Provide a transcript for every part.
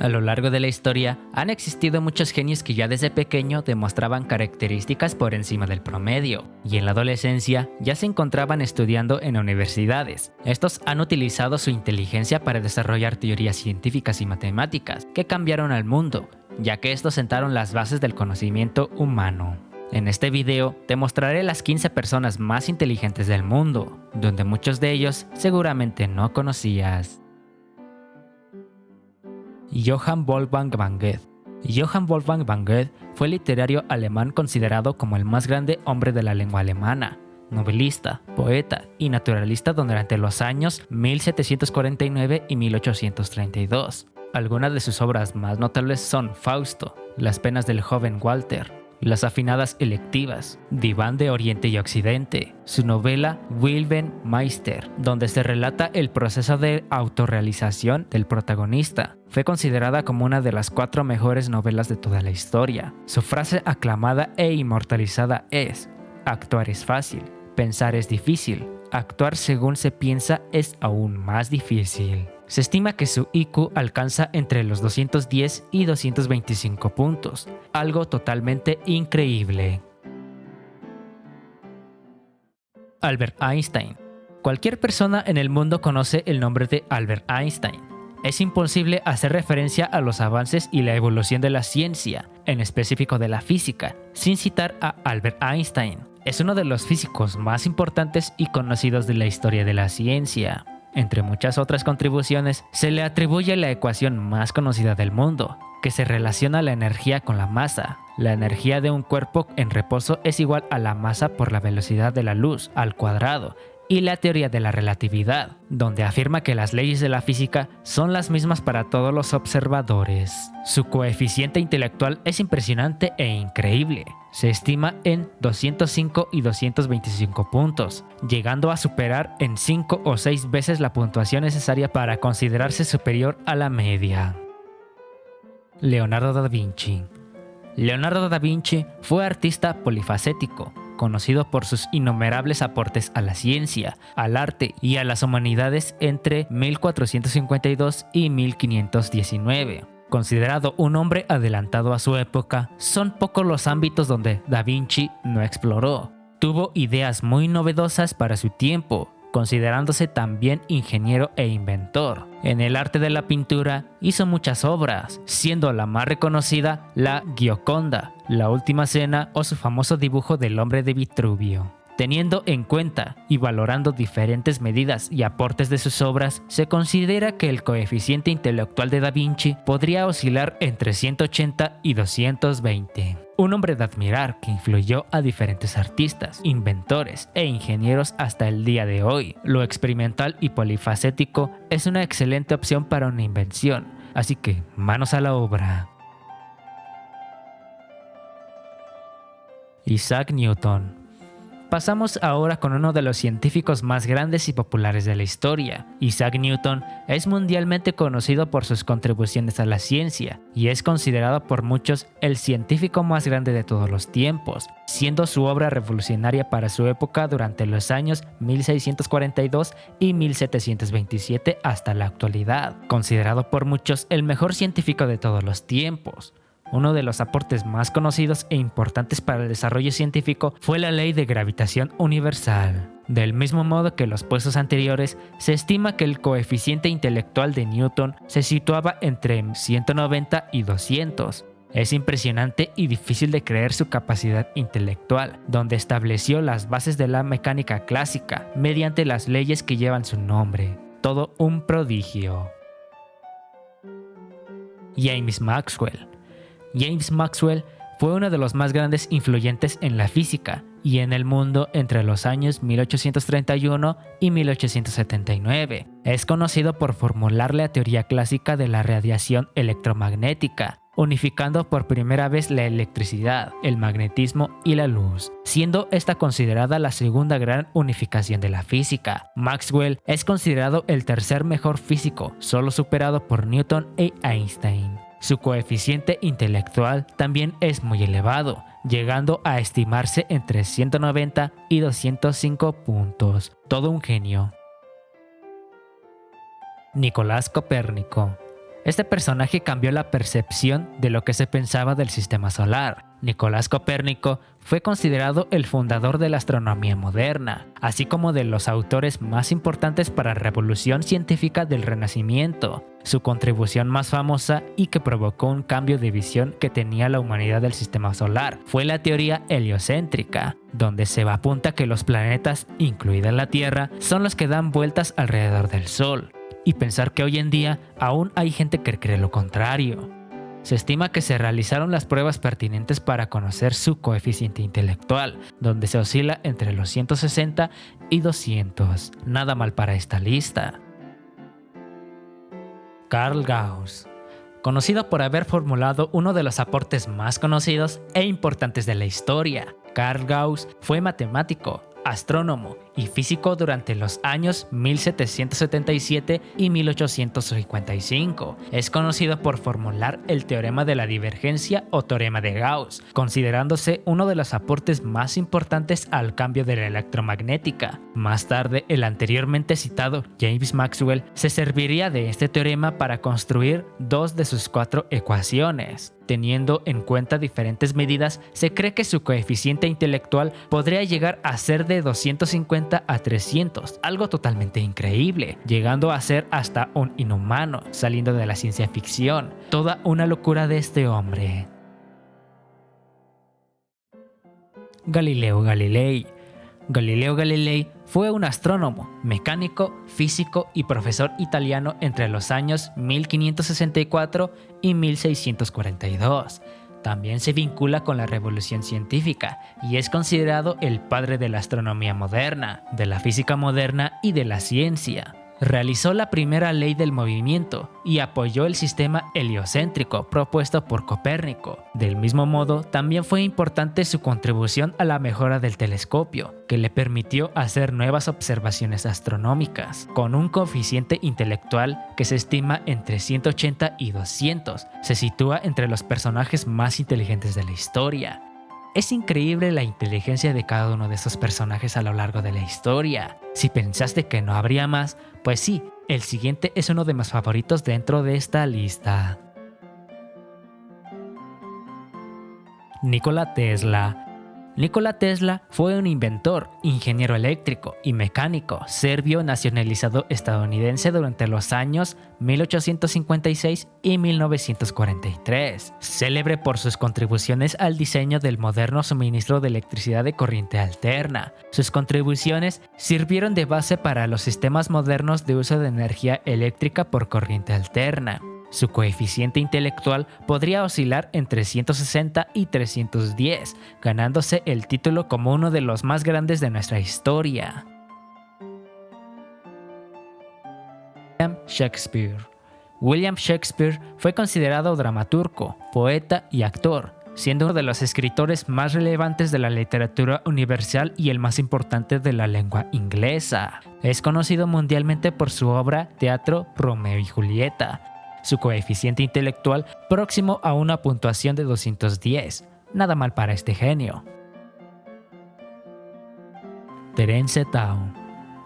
A lo largo de la historia, han existido muchos genios que ya desde pequeño demostraban características por encima del promedio, y en la adolescencia ya se encontraban estudiando en universidades. Estos han utilizado su inteligencia para desarrollar teorías científicas y matemáticas que cambiaron al mundo, ya que estos sentaron las bases del conocimiento humano. En este video te mostraré las 15 personas más inteligentes del mundo, donde muchos de ellos seguramente no conocías. Johann Wolfgang von Goethe. Johann Wolfgang von Goethe fue literario alemán considerado como el más grande hombre de la lengua alemana, novelista, poeta y naturalista durante los años 1749 y 1832. Algunas de sus obras más notables son Fausto, Las penas del joven Walter, Las afinadas electivas, Diván de Oriente y Occidente, su novela Wilhelm Meister, donde se relata el proceso de autorrealización del protagonista. Fue considerada como una de las 4 mejores novelas de toda la historia. Su frase aclamada e inmortalizada es: actuar es fácil, pensar es difícil, actuar según se piensa es aún más difícil. Se estima que su IQ alcanza entre los 210 y 225 puntos, algo totalmente increíble. Albert Einstein. Cualquier persona en el mundo conoce el nombre de Albert Einstein. Es imposible hacer referencia a los avances y la evolución de la ciencia, en específico de la física, sin citar a Albert Einstein. Es uno de los físicos más importantes y conocidos de la historia de la ciencia. Entre muchas otras contribuciones, se le atribuye la ecuación más conocida del mundo, que se relaciona la energía con la masa. La energía de un cuerpo en reposo es igual a la masa por la velocidad de la luz al cuadrado, y la teoría de la relatividad, donde afirma que las leyes de la física son las mismas para todos los observadores. Su coeficiente intelectual es impresionante e increíble. Se estima en 205 y 225 puntos, llegando a superar en 5 o 6 veces la puntuación necesaria para considerarse superior a la media. Leonardo da Vinci. Leonardo da Vinci fue artista polifacético, conocido por sus innumerables aportes a la ciencia, al arte y a las humanidades entre 1452 y 1519. Considerado un hombre adelantado a su época, son pocos los ámbitos donde Da Vinci no exploró. Tuvo ideas muy novedosas para su tiempo, considerándose también ingeniero e inventor. En el arte de la pintura hizo muchas obras, siendo la más reconocida la Gioconda, La Última Cena o su famoso dibujo del hombre de Vitruvio. Teniendo en cuenta y valorando diferentes medidas y aportes de sus obras, se considera que el coeficiente intelectual de Da Vinci podría oscilar entre 180 y 220. Un hombre de admirar que influyó a diferentes artistas, inventores e ingenieros hasta el día de hoy. Lo experimental y polifacético es una excelente opción para una invención, así que manos a la obra. Isaac Newton. Pasamos ahora con uno de los científicos más grandes y populares de la historia. Isaac Newton es mundialmente conocido por sus contribuciones a la ciencia y es considerado por muchos el científico más grande de todos los tiempos, siendo su obra revolucionaria para su época durante los años 1642 y 1727 hasta la actualidad. Considerado por muchos el mejor científico de todos los tiempos. Uno de los aportes más conocidos e importantes para el desarrollo científico fue la ley de gravitación universal. Del mismo modo que los puestos anteriores, se estima que el coeficiente intelectual de Newton se situaba entre 190 y 200. Es impresionante y difícil de creer su capacidad intelectual, donde estableció las bases de la mecánica clásica mediante las leyes que llevan su nombre. Todo un prodigio. James Maxwell. James Maxwell fue uno de los más grandes influyentes en la física y en el mundo entre los años 1831 y 1879. Es conocido por formular la teoría clásica de la radiación electromagnética, unificando por primera vez la electricidad, el magnetismo y la luz, siendo esta considerada la segunda gran unificación de la física. Maxwell es considerado el tercer mejor físico, solo superado por Newton e Einstein. Su coeficiente intelectual también es muy elevado, llegando a estimarse entre 190 y 205 puntos. Todo un genio. Nicolás Copérnico. Este personaje cambió la percepción de lo que se pensaba del sistema solar. Nicolás Copérnico fue considerado el fundador de la astronomía moderna, así como de los autores más importantes para la revolución científica del Renacimiento. Su contribución más famosa y que provocó un cambio de visión que tenía la humanidad del sistema solar fue la teoría heliocéntrica, donde se apunta que los planetas, incluida la Tierra, son los que dan vueltas alrededor del Sol, y pensar que hoy en día aún hay gente que cree lo contrario. Se estima que se realizaron las pruebas pertinentes para conocer su coeficiente intelectual, donde se oscila entre los 160 y 200. Nada mal para esta lista. Carl Gauss. Conocido por haber formulado uno de los aportes más conocidos e importantes de la historia, Carl Gauss fue matemático, astrónomo y físico durante los años 1777 y 1855. Es conocido por formular el teorema de la divergencia o teorema de Gauss, considerándose uno de los aportes más importantes al cambio de la electromagnética. Más tarde, el anteriormente citado James Maxwell se serviría de este teorema para construir dos de sus 4 ecuaciones. Teniendo en cuenta diferentes medidas, se cree que su coeficiente intelectual podría llegar a ser de 250 a 300, algo totalmente increíble, llegando a ser hasta un inhumano, saliendo de la ciencia ficción. Toda una locura de este hombre. Galileo Galilei. Galileo Galilei fue un astrónomo, mecánico, físico y profesor italiano entre los años 1564 y 1642. También se vincula con la revolución científica y es considerado el padre de la astronomía moderna, de la física moderna y de la ciencia. Realizó la primera ley del movimiento y apoyó el sistema heliocéntrico propuesto por Copérnico. Del mismo modo, también fue importante su contribución a la mejora del telescopio, que le permitió hacer nuevas observaciones astronómicas. Con un coeficiente intelectual que se estima entre 180 y 200, se sitúa entre los personajes más inteligentes de la historia. Es increíble la inteligencia de cada uno de estos personajes a lo largo de la historia. Si pensaste que no habría más, pues sí, el siguiente es uno de mis favoritos dentro de esta lista. Nikola Tesla. Nikola Tesla fue un inventor, ingeniero eléctrico y mecánico serbio nacionalizado estadounidense durante los años 1856 y 1943, célebre por sus contribuciones al diseño del moderno suministro de electricidad de corriente alterna. Sus contribuciones sirvieron de base para los sistemas modernos de uso de energía eléctrica por corriente alterna. Su coeficiente intelectual podría oscilar entre 160 y 310, ganándose el título como uno de los más grandes de nuestra historia. William Shakespeare. William Shakespeare fue considerado dramaturgo, poeta y actor, siendo uno de los escritores más relevantes de la literatura universal y el más importante de la lengua inglesa. Es conocido mundialmente por su obra teatro Romeo y Julieta. Su coeficiente intelectual próximo a una puntuación de 210. Nada mal para este genio. Terence Tao.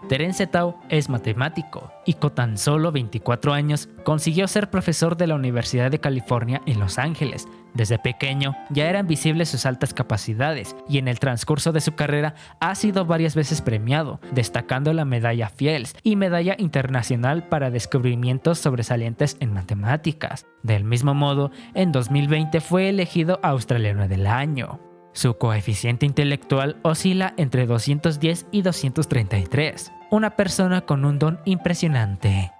Terence Tao es matemático y con tan solo 24 años consiguió ser profesor de la Universidad de California en Los Ángeles. Desde pequeño ya eran visibles sus altas capacidades y en el transcurso de su carrera ha sido varias veces premiado, destacando la medalla Fields y medalla internacional para descubrimientos sobresalientes en matemáticas. Del mismo modo, en 2020 fue elegido Australiano del Año. Su coeficiente intelectual oscila entre 210 y 233, una persona con un don impresionante.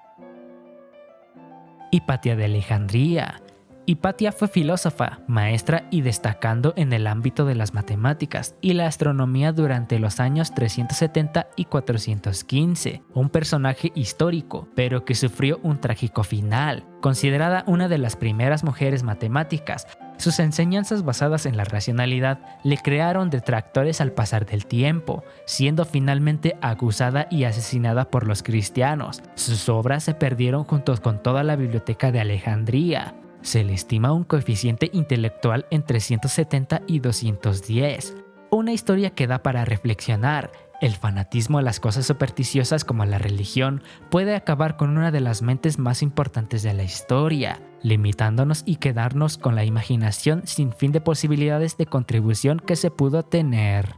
Hipatia de Alejandría. Hipatia fue filósofa, maestra y destacando en el ámbito de las matemáticas y la astronomía durante los años 370 y 415, un personaje histórico, pero que sufrió un trágico final. Considerada una de las primeras mujeres matemáticas, sus enseñanzas basadas en la racionalidad le crearon detractores al pasar del tiempo, siendo finalmente acusada y asesinada por los cristianos. Sus obras se perdieron junto con toda la biblioteca de Alejandría. Se le estima un coeficiente intelectual entre 170 y 210. Una historia que da para reflexionar El fanatismo a las cosas supersticiosas como la religión puede acabar con una de las mentes más importantes de la historia, limitándonos y quedarnos con la imaginación sin fin de posibilidades de contribución que se pudo tener.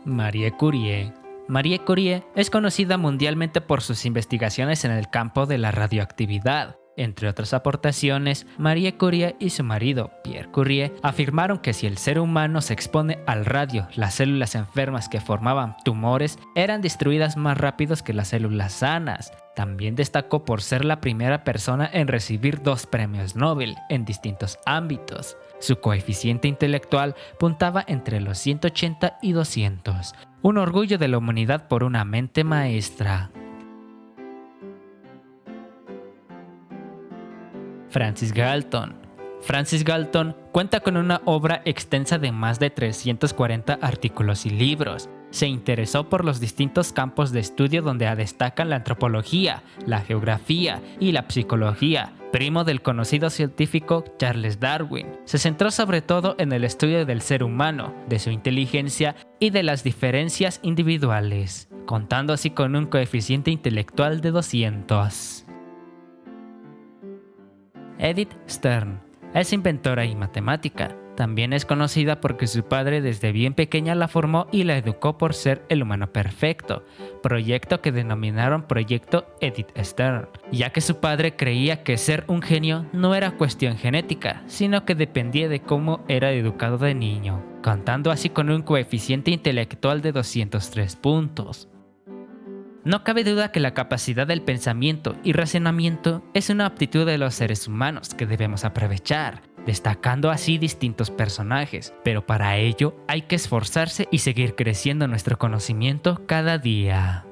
Marie Curie. Marie Curie es conocida mundialmente por sus investigaciones en el campo de la radioactividad. Entre otras aportaciones, Marie Curie y su marido, Pierre Curie, afirmaron que si el ser humano se expone al radio, las células enfermas que formaban tumores eran destruidas más rápidos que las células sanas. También destacó por ser la primera persona en recibir 2 premios Nobel en distintos ámbitos. Su coeficiente intelectual puntaba entre los 180 y 200. Un orgullo de la humanidad por una mente maestra. Francis Galton. Francis Galton cuenta con una obra extensa de más de 340 artículos y libros. Se interesó por los distintos campos de estudio donde destacan la antropología, la geografía y la psicología. Primo del conocido científico Charles Darwin, se centró sobre todo en el estudio del ser humano, de su inteligencia y de las diferencias individuales, contando así con un coeficiente intelectual de 200. Edith Stern es inventora y matemática. También es conocida porque su padre desde bien pequeña la formó y la educó por ser el humano perfecto, proyecto que denominaron Proyecto Edith Stern, ya que su padre creía que ser un genio no era cuestión genética, sino que dependía de cómo era educado de niño, contando así con un coeficiente intelectual de 203 puntos. No cabe duda que la capacidad del pensamiento y razonamiento es una aptitud de los seres humanos que debemos aprovechar, destacando así distintos personajes, pero para ello hay que esforzarse y seguir creciendo nuestro conocimiento cada día.